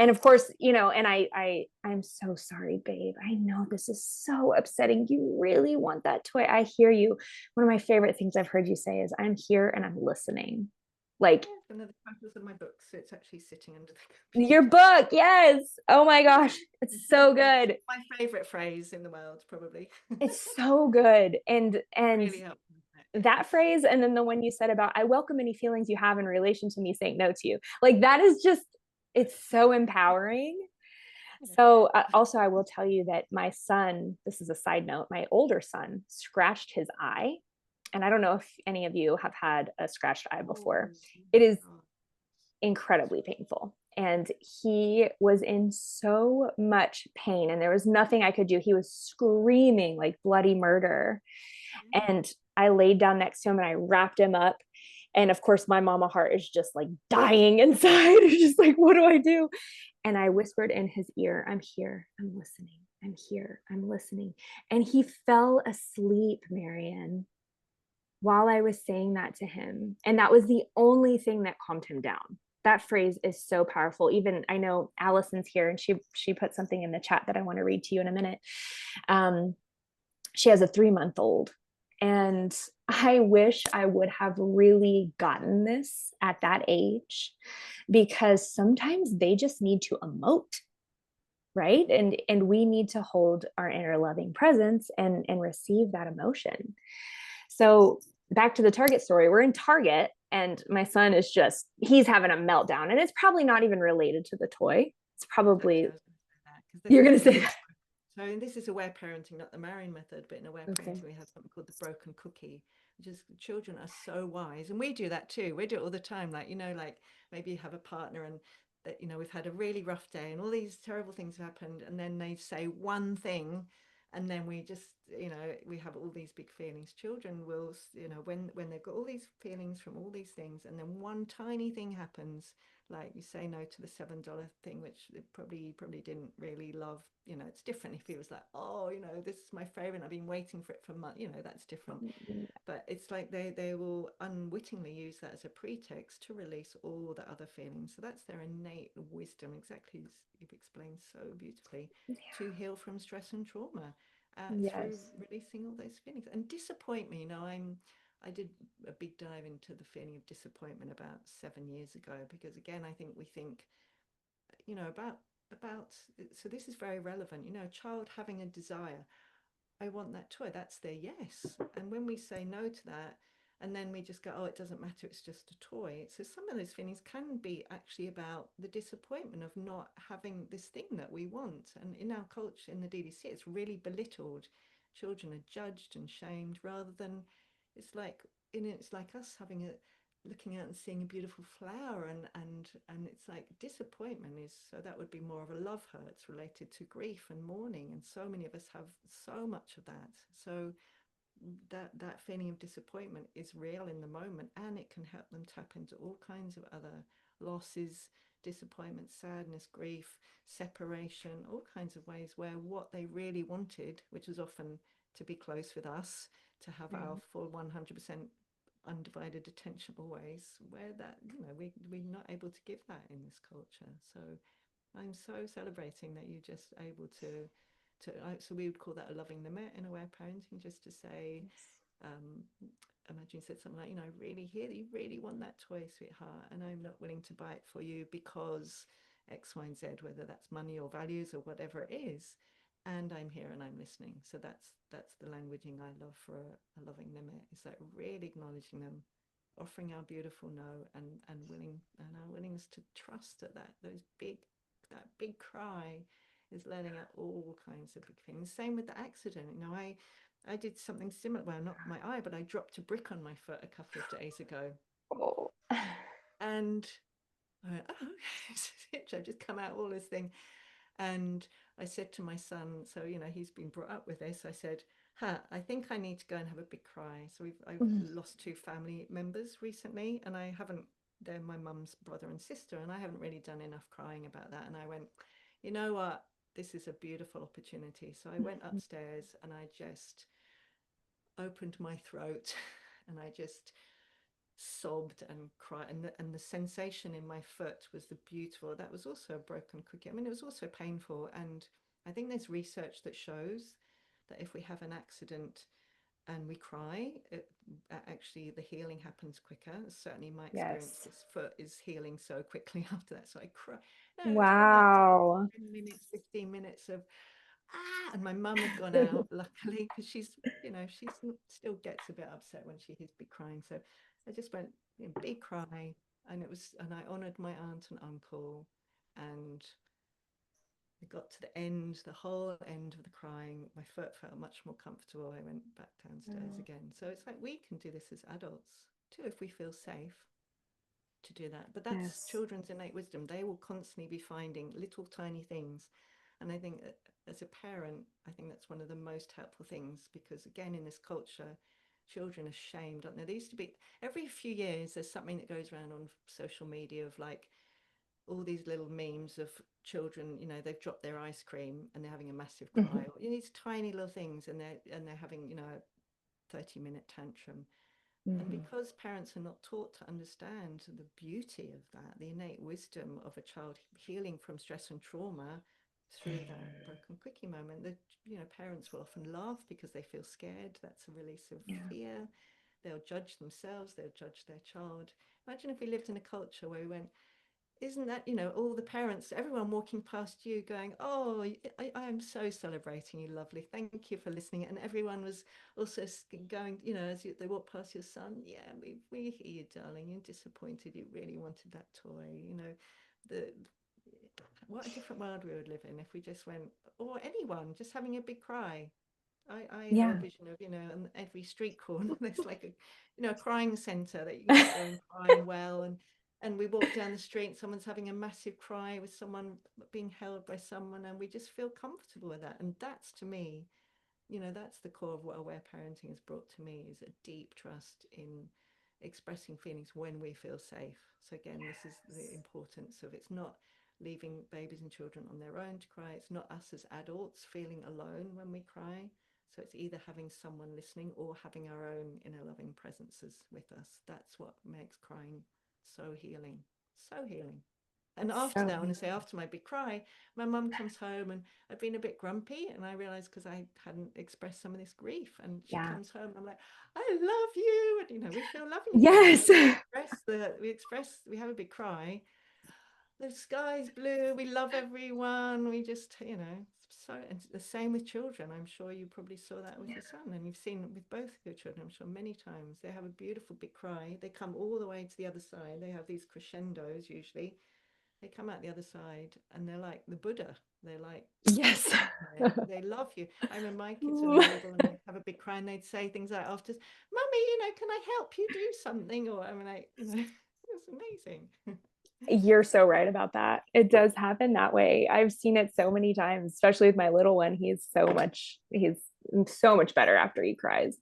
And of course, and I'm so sorry, babe. I know this is so upsetting. You really want that toy. I hear you. One of my favorite things I've heard you say is, I'm here and I'm listening. Like, Yeah, one of the titles of my book, so it's actually sitting under the your computer. book, yes. Oh my gosh, it's so good. My favorite phrase in the world, probably. It's so good. And Really helpful, isn't it? that phrase, and then the one you said about, I welcome any feelings you have in relation to me saying no to you. Like, that is just, it's so empowering. Yeah. So also, I will tell you that my son, this is a side note, my older son scratched his eye. And I don't know if any of you have had a scratched eye before. Oh, It is God. incredibly painful. And he was in so much pain, and there was nothing I could do. He was screaming like bloody murder. Yeah. And I laid down next to him and I wrapped him up. And of course, my mama heart is just like dying inside. It's just like, what do I do? And I whispered in his ear, I'm here, I'm listening, I'm here, I'm listening. And he fell asleep, Marion, while I was saying that to him. And that was the only thing that calmed him down. That phrase is so powerful. Even I know Allison's here, and she put something in the chat that I want to read to you in a minute. Um, she has a 3-month old. And I wish I would have really gotten this at that age, because sometimes they just need to emote, right? And we need to hold our inner loving presence and receive that emotion. So back to the Target story, we're in Target and my son is just, he's having a meltdown, and it's probably not even related to the toy. It's Exactly, probably, I was going to say that because you're this going is to say that. so and this is aware parenting, not the Marion method, but in aware Okay. parenting we have something called the broken cookie, which is children are so wise, and we do that too. We do it all the time. Like like maybe you have a partner and that we've had a really rough day and all these terrible things have happened, and then they say one thing, and then we just we have all these big feelings. Children will when they've got all these feelings from all these things, and then one tiny thing happens, like you say no to the $7 thing, which it probably didn't really love. It's different if he was like, oh, this is my favorite, I've been waiting for it for months. That's different. But it's like they will unwittingly use that as a pretext to release all the other feelings. So that's their innate wisdom, exactly as you've explained so beautifully, to heal from stress and trauma through Yes. releasing all those feelings. And disappointment, I did a big dive into the feeling of disappointment about 7 years ago, because again, I think we think, about so this is very relevant. A child having a desire, I want that toy, that's their yes. And when we say no to that, and then we just go, oh, it doesn't matter, it's just a toy. So some of those feelings can be actually about the disappointment of not having this thing that we want. And in our culture, in the DDC, it's really belittled. Children are judged and shamed rather than it's like us having a looking out and seeing a beautiful flower, and it's like disappointment is, so that would be more of a love hurts related to grief and mourning, and so many of us have so much of that. So that feeling of disappointment is real in the moment, and it can help them tap into all kinds of other losses, disappointment, sadness, grief, separation, all kinds of ways where what they really wanted, which was often to be close with us, to have our Right. full 100% undivided attention always, where that we're not able to give that in this culture. So I'm so celebrating that you're just able so we would call that a loving limit in aware parenting, just to say, Yes. um, imagine you said something like, I really hear that you really want that toy, sweetheart, and I'm not willing to buy it for you because X, Y, and Z, whether that's money or values or whatever it is. And I'm here and I'm listening. So that's the languaging I love for a loving limit. Is that really acknowledging them, offering our beautiful no, and our willingness to trust that big cry is letting out all kinds of big things. Same with the accident. I did something similar. Well, not my eye, but I dropped a brick on my foot a couple of days ago. Oh. And I went, oh, I've just come out all this thing. And I said to my son, so, he's been brought up with this. I said, I think I need to go and have a big cry. So I've lost 2 family members recently, and I haven't, they're my mum's brother and sister, and I haven't really done enough crying about that. And I went, you know what? This is a beautiful opportunity. So I went upstairs and I just opened my throat and I just sobbed and cried, and the sensation in my foot was the beautiful. That was also a broken cookie. I mean, it was also painful, and I think there's research that shows that if we have an accident and we cry, actually the healing happens quicker. Certainly my experience, Yes. this foot is healing so quickly after that. So I cry. No, it's been like Wow. 10 minutes, 15 minutes of and my mum had gone out, luckily, because she's, she still gets a bit upset when she hears me crying. So I just went, big cry, and I honoured my aunt and uncle, and I got to the whole end of the crying. My foot felt much more comfortable. I went back downstairs again. So it's like we can do this as adults too if we feel safe to do that. But that's Yes. children's innate wisdom. They will constantly be finding little tiny things. And I think that as a parent, I think that's one of the most helpful things, because again, in this culture, children are shamed, aren't they? There used to be, every few years, there's something that goes around on social media of like all these little memes of children, they've dropped their ice cream and they're having a massive cry, or these tiny little things, and they're having, a 30-minute tantrum. And Mm-hmm. because parents are not taught to understand the beauty of that, the innate wisdom of a child healing from stress and trauma through that broken quickie moment, the parents will often laugh because they feel scared. That's a release of Yeah. fear. They'll judge themselves. They'll judge their child. Imagine if we lived in a culture where we went, isn't that, all the parents, everyone walking past you going, oh, I am so celebrating you, lovely, thank you for listening. And everyone was also going, as they walk past your son, yeah, we hear you, darling, you're disappointed, you really wanted that toy. The what a different world we would live in if we just went, or anyone just having a big cry. I have a Yeah. vision of, on every street corner, there's like a crying center that you can just go and cry and well. And we walk down the street and someone's having a massive cry with someone being held by someone, and we just feel comfortable with that. And that's, to me, that's the core of what aware parenting has brought to me, is a deep trust in expressing feelings when we feel safe. So again, this is the importance of, it's not leaving babies and children on their own to cry. It's not us as adults feeling alone when we cry. So it's either having someone listening or having our own inner loving presences with us. That's what makes crying so healing, so healing. And after So that, I want to say, after my big cry, my mum comes home, and I've been a bit grumpy, and I realized because I hadn't expressed some of this grief, and she yeah. comes home, and I'm like, I love you, and we feel loving again. Yes. We have a big cry. The sky's blue. We love everyone. We just, so, and the same with children. I'm sure you probably saw that with your son, and you've seen it with both of your children, I'm sure, many times. They have a beautiful big cry. They come all the way to the other side. They have these crescendos usually. They come out the other side, and they're like the Buddha. They're like, Yes. they love you. I remember my kids when they were little, and they'd have a big cry, and they'd say things like after, Mummy, can I help you do something? Or I mean, it's amazing. You're so right about that. It does happen that way. I've seen it so many times, especially with my little one. He's so much better after he cries.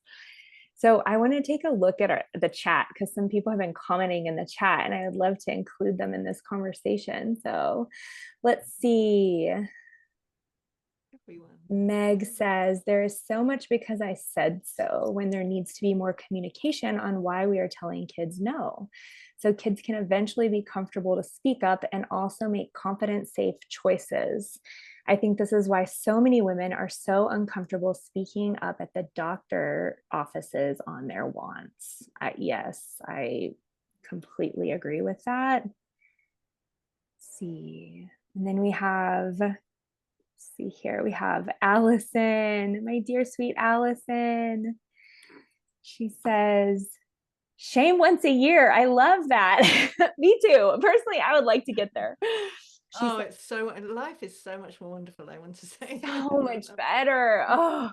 So I want to take a look at the chat, because some people have been commenting in the chat and I would love to include them in this conversation. So let's see. Everyone. Meg says, there is so much because I said so, when there needs to be more communication on why we are telling kids no. So kids can eventually be comfortable to speak up and also make confident, safe choices. I think this is why so many women are so uncomfortable speaking up at the doctor offices on their wants. Yes, I completely agree with that. Let's see. And then we have, see here, we have Allison, my dear sweet Allison. She says, shame once a year. I love that. Me too. Personally, I would like to get there. She Oh, said, it's so, life is so much more wonderful, I want to say. so much better. Oh,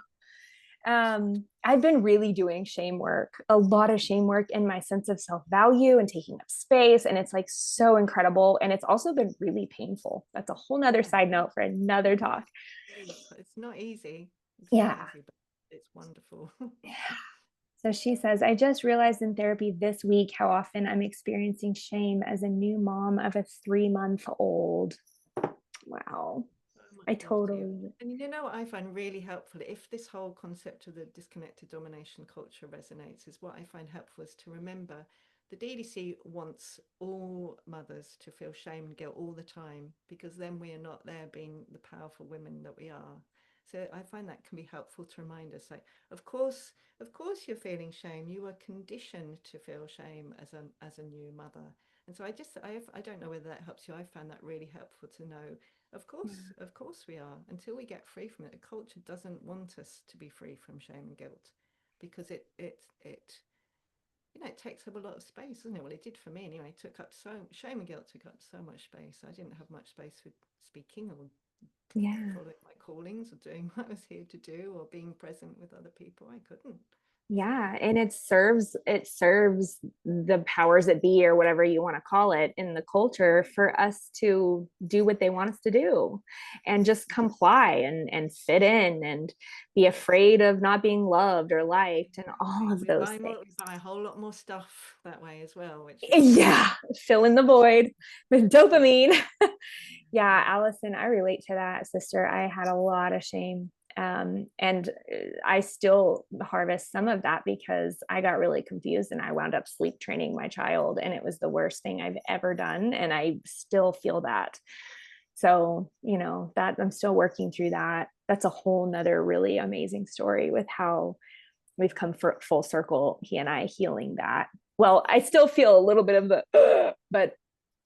I've been really doing shame work, a lot of shame work in my sense of self-value and taking up space. And it's like so incredible. And it's also been really painful. That's a whole nother Yeah, side note for another talk. it's not easy. It's not Yeah. easy, but it's wonderful. So she says, I just realized in therapy this week how often I'm experiencing shame as a new mom of a 3-month-old. Wow. So much I love to you. totally, And what I find really helpful, if this whole concept of the disconnected domination culture resonates, is what I find helpful is to remember the DDC wants all mothers to feel shame and guilt all the time, because then we are not there being the powerful women that we are. So I find that can be helpful to remind us, like, of course, you're feeling shame. You are conditioned to feel shame as a new mother. And so I don't know whether that helps you. I found that really helpful to know. Of course we are. Until we get free from it, the culture doesn't want us to be free from shame and guilt, because it it takes up a lot of space, doesn't it? Well, it did for me anyway. It took up so shame and guilt took up so much space. I didn't have much space for speaking or Yeah. following my callings or doing what I was here to do or being present with other people. I couldn't. So Yeah, and it serves the powers that be, or whatever you want to call it, in the culture, for us to do what they want us to do and just comply and fit in and be afraid of not being loved or liked and all of those things. we buy a whole lot more stuff that way as well, which is Yeah, fill in the which void with yeah, dopamine. Yeah, yeah. Allison, I relate to that, sister. I had a lot of shame. And I still harvest some of that because I got really confused and I wound up sleep training my child, and it was the worst thing I've ever done. And I still feel that. So, that I'm still working through that. That's a whole nother really amazing story with how we've come for full circle, he and I, healing that. Well, I still feel a little bit of the, but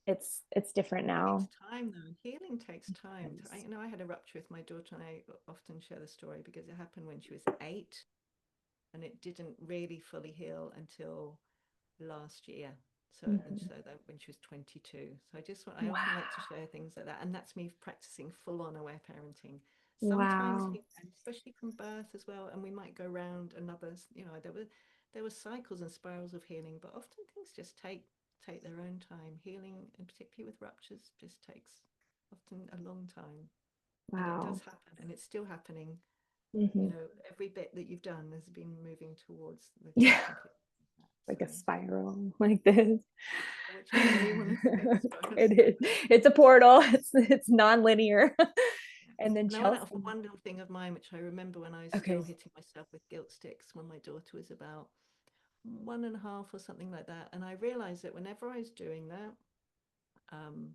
it's different Takes now. time though. Healing takes time. Yes. I had a rupture with my daughter, and I often share the story because it happened when she was 8, and it didn't really fully heal until last year. Mm-hmm. So that when she was 22. So I Wow. often like to share things like that, and that's me practicing full on aware parenting. Sometimes, Wow. and especially from birth as well, and we might go around another. There were cycles and spirals of healing, but often things just take their own time. Healing, and particularly with ruptures, just takes often a long time, and it does Wow. happen, and it's still happening. Mm-hmm. Every bit that you've done has been moving towards the Yeah, complete. So like a spiral like this. whichever way you want to say it, It suppose. is. It's a portal. It's non-linear. Yeah. And then And I want to offer Chelsea. one little thing of mine, which I remember when I was still Okay. hitting myself with guilt sticks when my daughter was about 1.5 or something like that. And I realized that whenever I was doing that, um,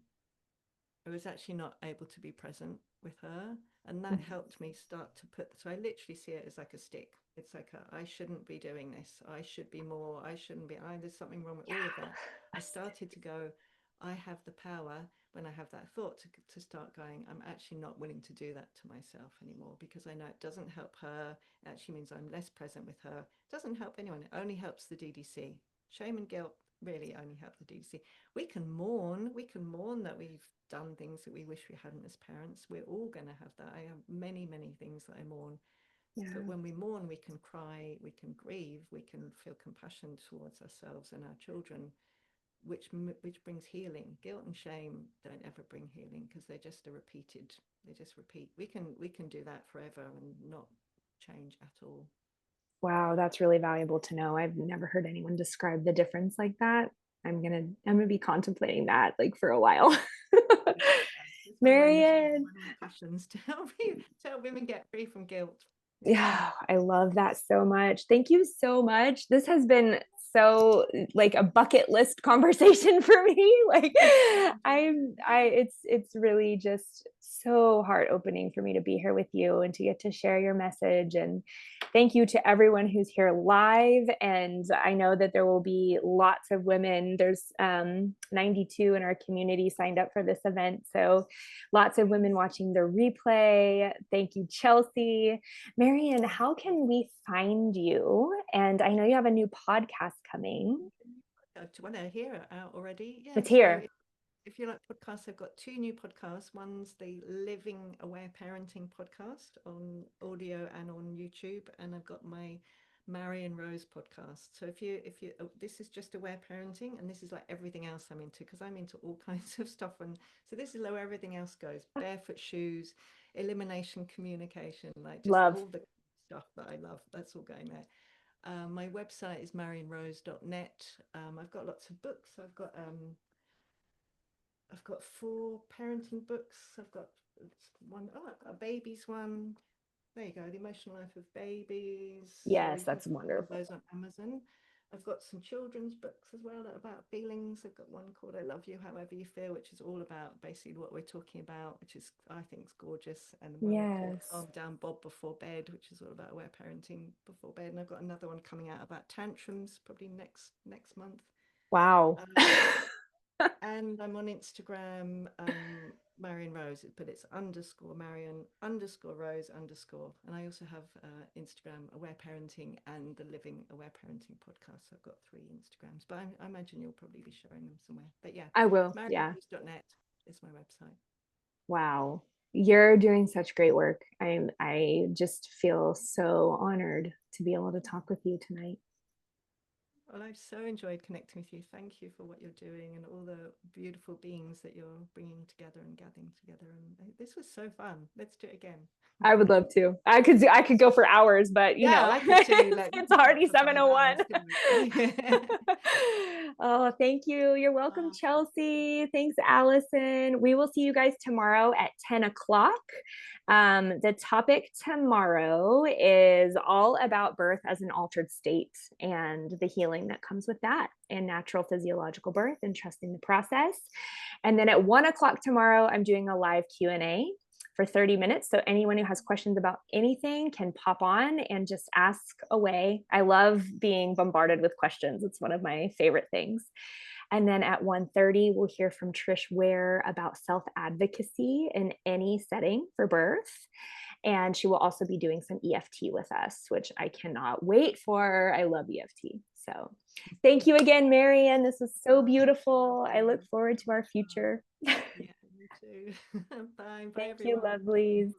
I was actually not able to be present with her. And that Mhm. helped me start to so I literally see it as like a stick. It's like I shouldn't be doing this. I should be more. I shouldn't be. There's something wrong with all of that. I Yes. started to go, I have the power when I have that thought to start going, I'm actually not willing to do that to myself anymore, because I know it doesn't help her. It actually means I'm less present with her. It doesn't help anyone. It only helps the DDC. Shame and guilt really only help the DDC. We can mourn that we've done things that we wish we hadn't as parents. We're all going to have that. I have many, many things that I mourn. But Yeah. when we mourn, we can cry, we can grieve, we can feel compassion towards ourselves and our children, which brings healing. Guilt and shame don't ever bring healing, because they're just a repeated. They just repeat. We can do that forever and not change at all. Wow, that's really valuable to know. I've never heard anyone describe the difference like that. I'm gonna be contemplating that like for a while. It's Marion. one of my passions to help women get free from guilt. Yeah. Yeah, I love that so much. Thank you so much. This has been so like a bucket list conversation for me. Like it's really just so heart opening for me to be here with you and to get to share your message. And thank you to everyone who's here live. And I know that there will be lots of women. There's 92 in our community signed up for this event. So lots of women watching the replay. Thank you, Chelsea. Marion, how can we find you? And I know you have a new podcast coming. Well, they're here out already. Yeah. It's So here. if you like podcasts, I've got 2 new podcasts. One's the Living Aware Parenting podcast on audio and on YouTube, and I've got my Marion Rose podcast. So if you this is just aware parenting, and this is like everything else I'm into, because I'm into all kinds of stuff. And so this is where everything else goes: barefoot shoes, elimination communication, like just Love. all the stuff that I love. That's all going there. My website is marionrose.net. I've got lots of books. I've got 4 parenting books. I've got I've got a babies one. There you go, The Emotional Life of Babies. So Yes, you can that's find all of wonderful. those on Amazon. I've got some children's books as well that are about feelings. I've got one called I Love You However You Feel, which is all about basically what we're talking about, which is, I think, is gorgeous. And one called Yes. Calm Down Bob Before Bed, which is all about aware parenting before bed. And I've got another one coming out about tantrums probably next month. Wow. And I'm on Instagram, Marion Rose, but it's underscore Marion underscore Rose underscore. And I also have Instagram Aware Parenting and the Living Aware Parenting podcast. So I've got 3 Instagrams, but I imagine you'll probably be sharing them somewhere. But yeah, I will. Yeah. marionrose.net is my website. Wow. You're doing such great work. I just feel so honored to be able to talk with you tonight. Well, I've so enjoyed connecting with you. Thank you for what you're doing and all the beautiful beings that you're bringing together and gathering together. And this was so fun. Let's do it again. I would love to. I could go for hours, but Yeah, I could too. Like we it's could talk already for 5 hours, 7:01. couldn't we? Oh, thank you. You're welcome, Oh, Chelsea. Thanks, Allison. We will see you guys tomorrow at 10 o'clock. The topic tomorrow is all about birth as an altered state and the healing that comes with that, and natural physiological birth and trusting the process. And then at 1 o'clock tomorrow, I'm doing a live Q&A for 30 minutes. So anyone who has questions about anything can pop on and just ask away. I love being bombarded with questions. It's one of my favorite things. And then at 1:30, we'll hear from Trish Ware about self-advocacy in any setting for birth. And she will also be doing some EFT with us, which I cannot wait for. I love EFT. So thank you again, Marion. This was so beautiful. I look forward to our future. yeah, me too. Bye. Bye, Thank you, everyone. lovelies.